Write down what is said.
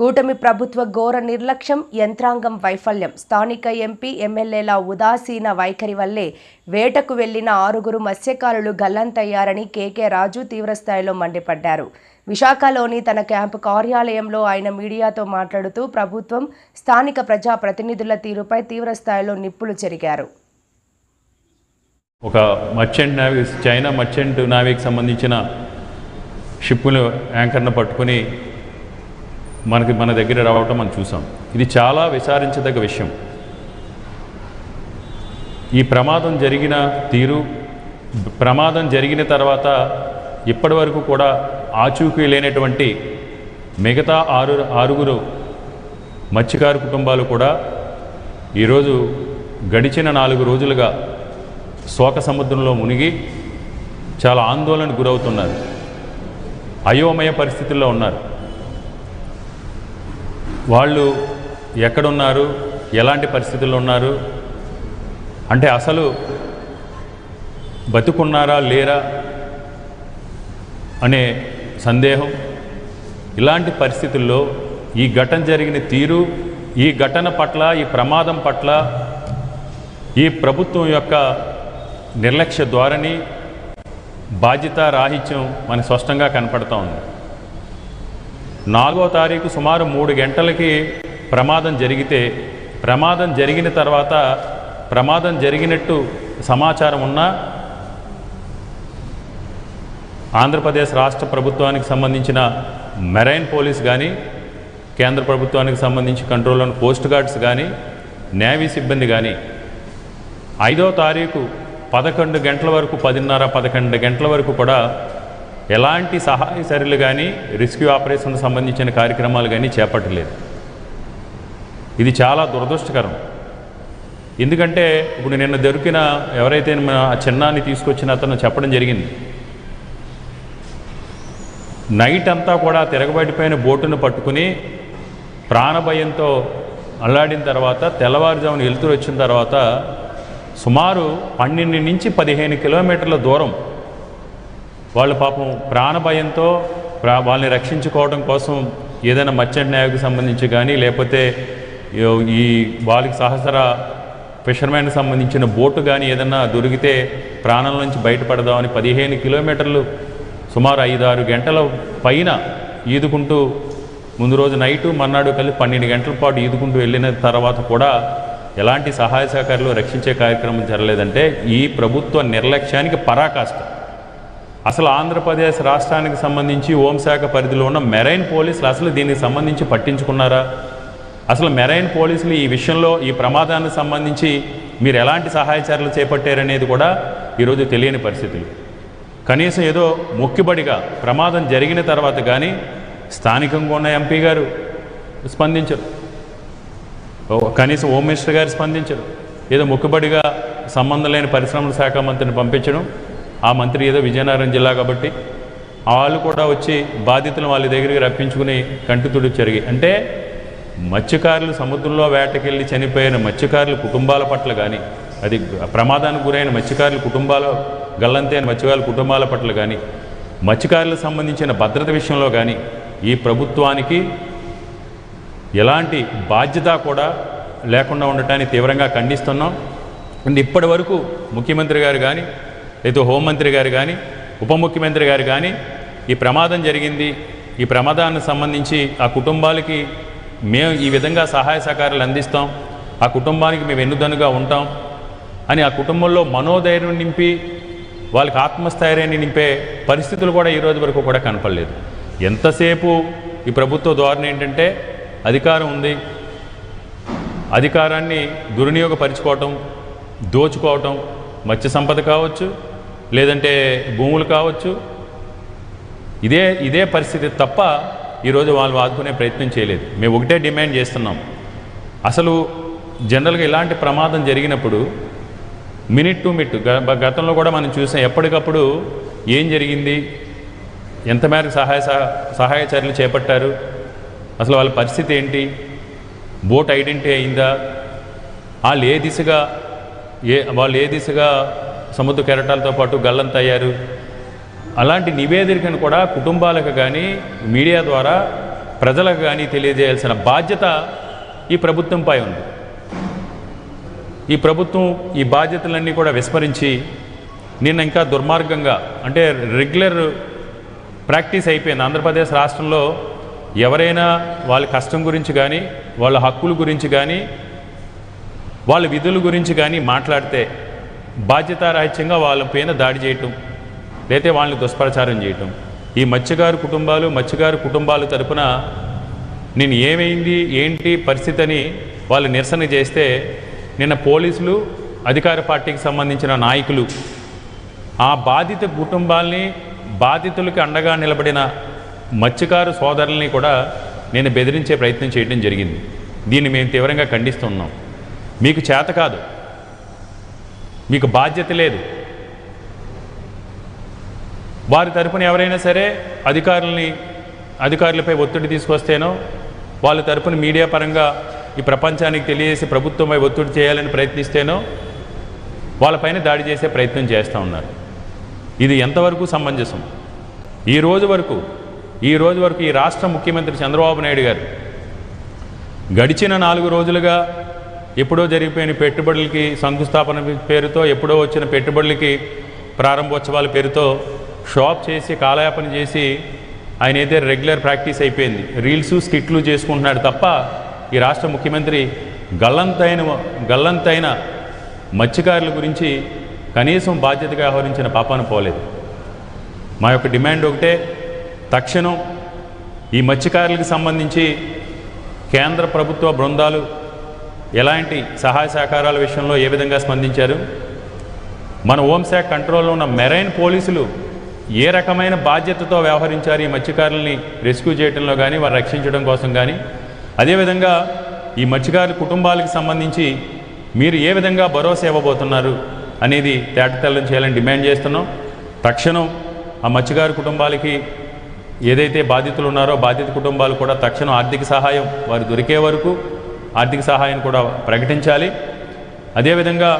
కూటమి ప్రభుత్వ ఘోర నిర్లక్ష్యం, యంత్రాంగం వైఫల్యం, స్థానిక ఎంపీ, ఎమ్మెల్యేల ఉదాసీన వైఖరి వల్లే వేటకు వెళ్లిన 6 మత్స్యకారులు గల్లంతయ్యారని కేకే రాజు తీవ్రస్థాయిలో మండిపడ్డారు. విశాఖలోని తన క్యాంపు కార్యాలయంలో ఆయన మీడియాతో మాట్లాడుతూ ప్రభుత్వం, స్థానిక ప్రజాప్రతినిధుల తీరుపై తీవ్రస్థాయిలో నిప్పులు చెరిగారు. ఒక మర్చెంట్ నేవీ, చైనా మర్చెంట్ నేవీకి సంబంధించిన షిప్పులు యాంకర్ను పట్టుకుని మన దగ్గర రావటం మనం చూసాం. ఇది చాలా విచారించదగ్గ విషయం. ఈ ప్రమాదం జరిగిన తీరు, ప్రమాదం జరిగిన తర్వాత ఇప్పటి వరకు కూడా ఆచూకీ లేనటువంటి మిగతా ఆరుగురు మత్స్యకారు కుటుంబాలు కూడా ఈరోజు గడిచిన 4 రోజులుగా శోక సముద్రంలో మునిగి చాలా ఆందోళనకు గురవుతున్నారు. అయోమయ పరిస్థితుల్లో ఉన్నారు. వాళ్ళు ఎక్కడున్నారు, ఎలాంటి పరిస్థితుల్లో ఉన్నారు అంటే అసలు బతుకున్నారా లేరా అనే సందేహం. ఇలాంటి పరిస్థితుల్లో ఈ ఘటన జరిగిన తీరు, ఈ ఘటన పట్ల, ఈ ప్రమాదం పట్ల ఈ ప్రభుత్వం యొక్క నిర్లక్ష్య ధోరణి, బాధ్యత రాహిత్యం మనకు స్పష్టంగా కనపడుతూ ఉంది. 4వ తారీఖు సుమారు 3 గంటలకి ప్రమాదం జరిగితే, ప్రమాదం జరిగిన తర్వాత ప్రమాదం జరిగినట్టు సమాచారం ఉన్నా ఆంధ్రప్రదేశ్ రాష్ట్ర ప్రభుత్వానికి సంబంధించిన మెరైన్ పోలీస్ కానీ, కేంద్ర ప్రభుత్వానికి సంబంధించి కంట్రోల్ రూమ్ కోస్ట్ గార్డ్స్ కానీ, నేవీ సిబ్బంది కానీ 5వ తారీఖు 11 గంటల వరకు, 10:30-11 గంటల వరకు కూడా ఎలాంటి సహాయ చర్యలు కానీ, రెస్క్యూ ఆపరేషన్కి సంబంధించిన కార్యక్రమాలు కానీ చేపట్టలేదు. ఇది చాలా దురదృష్టకరం. ఎందుకంటే ఇప్పుడు నిన్న దొరికిన ఎవరైతే ఆ చిన్నాన్ని తీసుకొచ్చిన అతను చెప్పడం జరిగింది, నైట్ అంతా కూడా తిరగబడిపోయిన బోటును పట్టుకుని ప్రాణభయంతో అల్లాడిన తర్వాత తెల్లవారుజామున వెలుతురు వచ్చిన తర్వాత సుమారు 12 నుంచి 15 కిలోమీటర్ల దూరం వాళ్ళు పాపం ప్రాణభయంతో వాళ్ళని రక్షించుకోవడం కోసం ఏదైనా మర్చెంట్ నేవీకి సంబంధించి కానీ, లేకపోతే ఈ వాళ్ళకి సహచర ఫిషర్మెన్కి సంబంధించిన బోటు కానీ ఏదైనా దొరికితే ప్రాణాల నుంచి బయటపడదామని 15 కిలోమీటర్లు సుమారు 5-6 గంటల పైన ఈదుకుంటూ, ముందు రోజు నైటు మర్నాడు కలిసి 12 గంటల పాటు ఈదుకుంటూ వెళ్ళిన తర్వాత కూడా ఎలాంటి సహాయ సహకారాలు, రక్షించే కార్యక్రమం జరగలేదంటే ఈ ప్రభుత్వ నిర్లక్ష్యానికి పరాకాష్ట. అసలు ఆంధ్రప్రదేశ్ రాష్ట్రానికి సంబంధించి హోంశాఖ పరిధిలో ఉన్న మెరైన్ పోలీసులు అసలు దీనికి సంబంధించి పట్టించుకున్నారా? అసలు మెరైన్ పోలీసులు ఈ విషయంలో, ఈ ప్రమాదానికి సంబంధించి మీరు ఎలాంటి సహాయ చర్యలు చేపట్టారనేది కూడా ఈరోజు తెలియని పరిస్థితులు. కనీసం ఏదో మొక్కిబడిగా ప్రమాదం జరిగిన తర్వాత కానీ స్థానికంగా ఉన్న ఎంపీ గారు స్పందించరు, కనీసం హోమ్ మినిస్టర్ గారు స్పందించరు. ఏదో మొక్కుబడిగా సంబంధం లేని పరిశ్రమల శాఖ మంత్రిని పంపించడం, ఆ మంత్రి ఏదో విజయనగరం జిల్లా కాబట్టి వాళ్ళు కూడా వచ్చి బాధితులు వాళ్ళ దగ్గరికి రప్పించుకుని కంటితుడు జరిగి, అంటే మత్స్యకారులు సముద్రంలో వేటకెళ్ళి చనిపోయిన మత్స్యకారుల కుటుంబాల పట్ల కానీ, అది ప్రమాదానికి గురైన మత్స్యకారుల కుటుంబాల, గల్లంతైన మత్స్యకారుల కుటుంబాల పట్ల కానీ, మత్స్యకారులకు సంబంధించిన భద్రత విషయంలో కానీ ఈ ప్రభుత్వానికి ఎలాంటి బాధ్యత కూడా లేకుండా ఉండటాన్ని తీవ్రంగా ఖండిస్తున్నాం. అండ్ ఇప్పటి వరకు ముఖ్యమంత్రి గారు కానీ, లేదా హోంమంత్రి గారు కానీ, ఉప ముఖ్యమంత్రి గారు కానీ ఈ ప్రమాదం జరిగింది, ఈ ప్రమాదానికి సంబంధించి ఆ కుటుంబాలకి మేము ఈ విధంగా సహాయ సహకారాలు అందిస్తాం, ఆ కుటుంబానికి మేము వెన్నుదన్నుగా ఉంటాం అని ఆ కుటుంబంలో మనోధైర్యం నింపి, వాళ్ళకి ఆత్మస్థైర్యాన్ని నింపే పరిస్థితులు కూడా ఈ రోజు వరకు కూడా కనపడలేదు. ఎంతసేపు ఈ ప్రభుత్వ ధోరణి ఏంటంటే అధికారం ఉంది, అధికారాన్ని దుర్వినియోగపరుచుకోవటం, దోచుకోవటం, మత్స్య సంపద కావచ్చు, లేదంటే భూములు కావచ్చు, ఇదే పరిస్థితి తప్ప ఈరోజు వాళ్ళు ఆదుకునే ప్రయత్నం చేయలేదు. మేము ఒకటే డిమాండ్ చేస్తున్నాం, అసలు జనరల్గా ఇలాంటి ప్రమాదం జరిగినప్పుడు మినిట్ టు మినిట్, గతంలో కూడా మనం చూసాం, ఎప్పటికప్పుడు ఏం జరిగింది, ఎంత మేరకు సహాయ చర్యలు చేపట్టారు, అసలు వాళ్ళ పరిస్థితి ఏంటి, బోట్ ఐడెంటిటీ అయిందా, వాళ్ళు ఏ దిశగా సముద్ర కెరటాలతో పాటు గల్లంతయ్యారు, అలాంటి నివేదికను కూడా కుటుంబాలకు కానీ మీడియా ద్వారా ప్రజలకు కానీ తెలియజేయాల్సిన బాధ్యత ఈ ప్రభుత్వంపై ఉంది. ఈ ప్రభుత్వం ఈ బాధ్యతలన్నీ కూడా విస్మరించి నిన్న ఇంకా దుర్మార్గంగా, అంటే రెగ్యులర్ ప్రాక్టీస్ అయిపోయింది ఆంధ్రప్రదేశ్ రాష్ట్రంలో. ఎవరైనా వాళ్ళ కష్టం గురించి కానీ, వాళ్ళ హక్కుల గురించి కానీ, వాళ్ళ విధుల గురించి కానీ మాట్లాడితే బాధ్యతారాహిత్యంగా వాళ్ళ పైన దాడి చేయటం, లేకపోతే వాళ్ళని దుష్ప్రచారం చేయటం. ఈ మత్స్యకారు కుటుంబాలు తరపున నేను ఏమైంది ఏంటి పరిస్థితి అని వాళ్ళు నిరసన చేస్తే, నిన్న పోలీసులు, అధికార పార్టీకి సంబంధించిన నాయకులు ఆ బాధిత కుటుంబాల్ని, బాధితులకు అండగా నిలబడిన మత్స్యకారు సోదరుల్ని కూడా నేను బెదిరించే ప్రయత్నం చేయడం జరిగింది. దీన్ని మేము తీవ్రంగా ఖండిస్తున్నాం. మీకు చేత కాదు, మీకు బాధ్యత లేదు. వారి తరపున ఎవరైనా సరే అధికారులపై ఒత్తిడి తీసుకొస్తేనో, వాళ్ళ తరపున మీడియా పరంగా ఈ ప్రపంచానికి తెలియజేసి ప్రభుత్వంపై ఒత్తిడి చేయాలని ప్రయత్నిస్తేనో వాళ్ళపైన దాడి చేసే ప్రయత్నం చేస్తూ ఉన్నారు. ఇది ఎంతవరకు సమంజసం? ఈ రోజు వరకు ఈ రాష్ట్ర ముఖ్యమంత్రి చంద్రబాబు నాయుడు గారు గడిచిన 4 రోజులుగా ఎప్పుడో జరిగిపోయిన పెట్టుబడులకి శంకుస్థాపన పేరుతో, ఎప్పుడో వచ్చిన పెట్టుబడులకి ప్రారంభోత్సవాల పేరుతో షాప్ చేసి కాలయాపన చేసి ఆయన అయితే రెగ్యులర్ ప్రాక్టీస్ అయిపోయింది. రీల్స్, స్కిట్లు చేసుకుంటున్నాడు తప్ప ఈ రాష్ట్ర ముఖ్యమంత్రి గల్లంతైన మత్స్యకారుల గురించి కనీసం బాధ్యతగా వ్యవహరించిన పాపాన పోలేదు. మా యొక్క డిమాండ్ ఒకటే, తక్షణం ఈ మత్స్యకారులకు సంబంధించి కేంద్ర ప్రభుత్వ బృందాలు ఎలాంటి సహాయ సహకారాల విషయంలో ఏ విధంగా స్పందించారు, మన హోంశాఖ కంట్రోల్లో ఉన్న మెరైన్ పోలీసులు ఏ రకమైన బాధ్యతతో వ్యవహరించారు ఈ మత్స్యకారుల్ని రెస్క్యూ చేయడంలో కానీ, వారు రక్షించడం కోసం కానీ, అదేవిధంగా ఈ మత్స్యకారుల కుటుంబాలకు సంబంధించి మీరు ఏ విధంగా భరోసా ఇవ్వబోతున్నారు అనేది తేటతెల్లం చేయాలని డిమాండ్ చేస్తున్నాం. తక్షణం ఆ మత్స్యకారు కుటుంబాలకి ఏదైతే బాధితులు ఉన్నారో బాధిత కుటుంబాలు కూడా తక్షణం ఆర్థిక సహాయం వారు దొరికే వరకు ఆర్థిక సహాయం కూడా ప్రకటించాలి. అదేవిధంగా